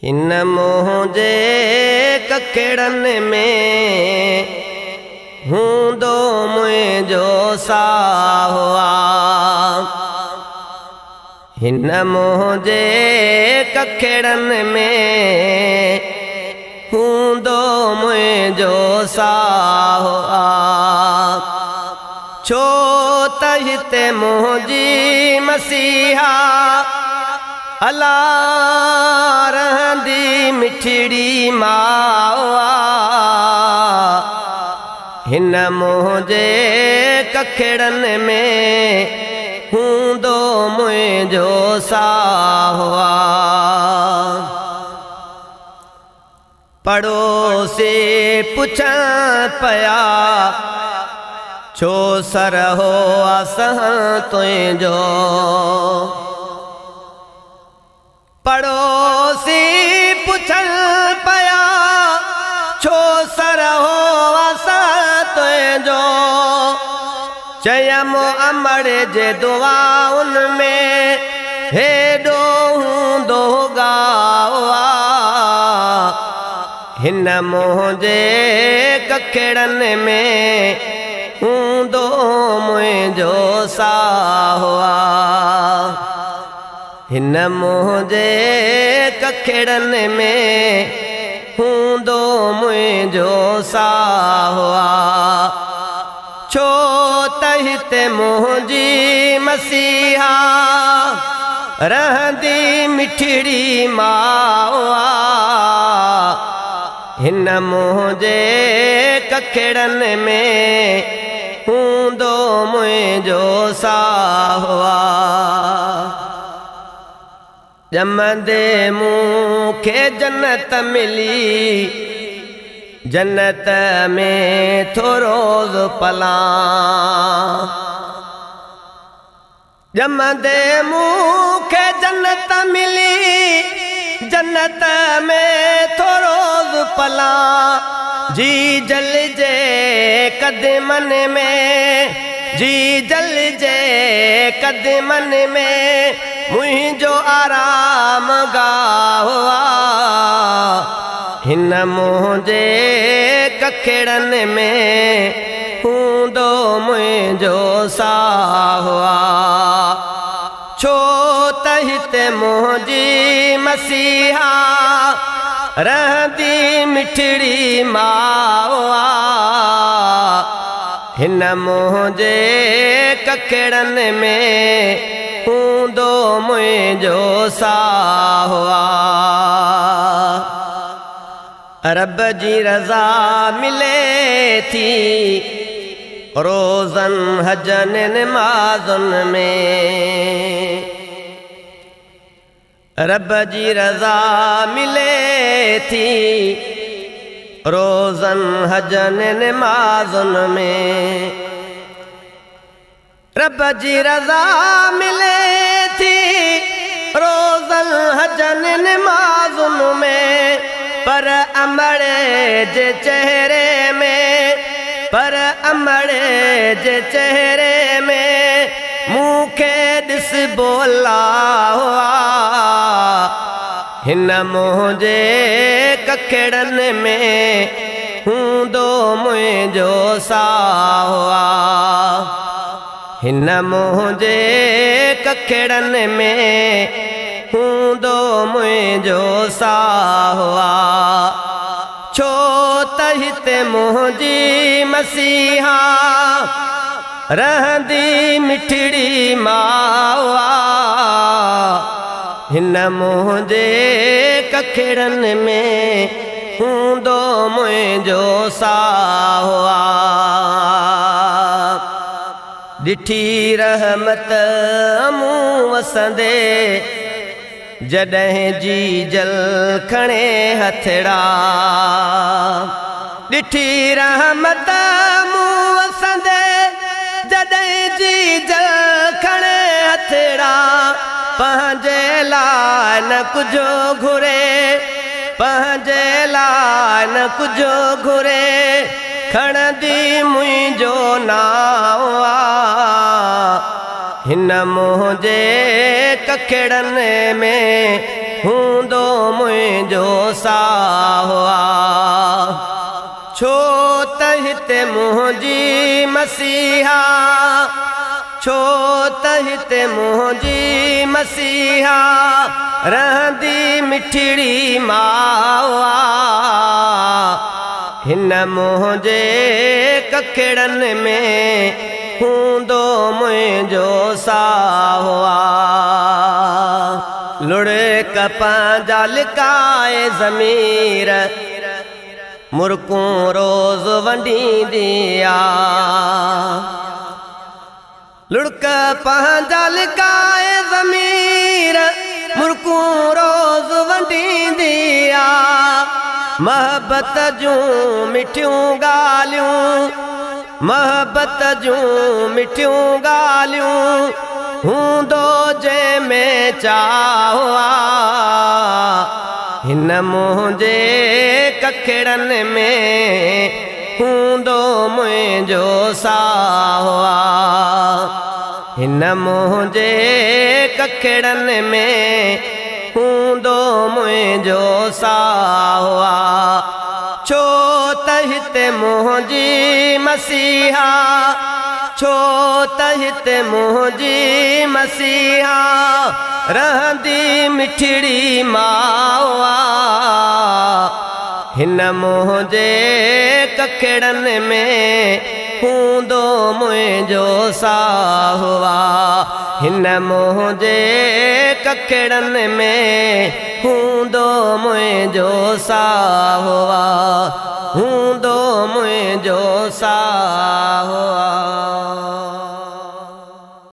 हिन मुंहिंजे ककड़न में हूंदो मुंहिंजो साहो आ। हिन मुंहिंजे ककड़न में हूंदो मुंहिंजो साहो आ। छो त हिते मुंहिंजी मसीहा अला रहंदी मिठड़ी माउ आ। हिन मुंहिंजे ककड़न में हूंदो मुंहिंजो साहो आ। पड़ोसी पुछण पया छो सर हो असां तुंहिंजो। पड़ोसी पुछण पया छो सर हो असां तुंहिंजो। चयमि अमड़ जे दुआउन में हेॾो हूंदो गाओ आ। हिन मुंहिंजे ककड़न में हूंदो मुंहिंजो साहो आ। हिन मुंहिंजे ककड़न में हूंदो मुंहिंजो साहो आ। छो त हिते मुंहिंजी मसीहा रहंदी मिठड़ी माउ आ। हिन मुंहिंजे ककड़न में हूंदो मुंहिंजो साहो आ। ॼमंदे मूंखे जन्नत मिली, जन्नत में थो रोज़ पलां। ॼमंदे मूंखे जन्नत मिली, जन्नत में थो रोज़ पलां। जी जल जे कदमन में, जी जल जे कदमन में मुंहिंजो आराम गाहो आ। हिन मुंहिंजे ककड़न में हूंदो मुंहिंजो साहो आ। छो त हिते मुंहिंजी मसीहा रहंदी मिठड़ी माउ आ। हिन मुंहिंजे ककड़न में हूंदो मुंहिंजो साहो आ। रब जी रज़ा मिले थी रोज़न हजन नमाज़ुन में। रब जी रज़ा मिले थी रोज़न हजन नमाज़ुन में। रब जी रज़ा मिले थी रोज़न हजन नमाज़ुन में। पर अमड़े जे चेहरे में, पर अमड़े जे चेहरे में मूंखे ॾिस बोला हुआ। हिन मुंहिंजे ककड़न में हूंदो मुंहिंजो साहो आ। हिन मुंहिंजे ककड़न में हूंदो मुंहिंजो साहो आ। छो त हिते मुंहिंजी मसीहा रहंदी मिठड़ी माउ आ। हिन मुंहिंजे ककड़न में हूंदो मुंहिंजो साहो आ। ॾिठी रहमत मूं वसंदे जॾहिं जी जल खणे हथड़ा। ॾिठी रहमत मूं वसंदे जॾहिं जी जल खणे हथड़ा। पंहिंजे लाइ न कुझु घुरे, पंहिंजे लाइ न कुझु घुरे खणंदी मुंहिंजो नाव आ। हिन मुंहिंजे ककड़न में हूंदो मुंहिंजो साहु छो त हिते मुंहिंजी मसीहा छो त हिते मुंहिंजी मसीहा रहंदी मिठड़ी माउ हिन मुंहिंजे कखड़नि में हूंदो मुंहिंजो साहु लुढ़क पंहिंजा लिकाए ज़मीर मुर्कूं रोज़ वंडींदी लुढ़क पंहिंजा लिकाए ज़मीर मुर्कूं रोज़ वंडींदी महबत जूं मिठियूं ॻाल्हियूं महबत जूं मिठियूं ॻाल्हियूं हूंदो जंहिंमें चाहो हिन मुंहिंजे कखड़नि में हूंदो मुंहिंजो साहु हिन मुंहिंजे कखड़नि में हूंदो मुंहिंजो साहु छो त हिते मुंहिंजी मसीहा छो त हिते मुंहिंजी मसीहा रहंदी मिठड़ी माउ हिन मुंहिंजे कखड़नि में हूंदो मुंहिंजो साहु हिन मुंहिंजे कखड़नि में हूंदो मुंहिंजो साहु हूंदो मुंहिंजो साहु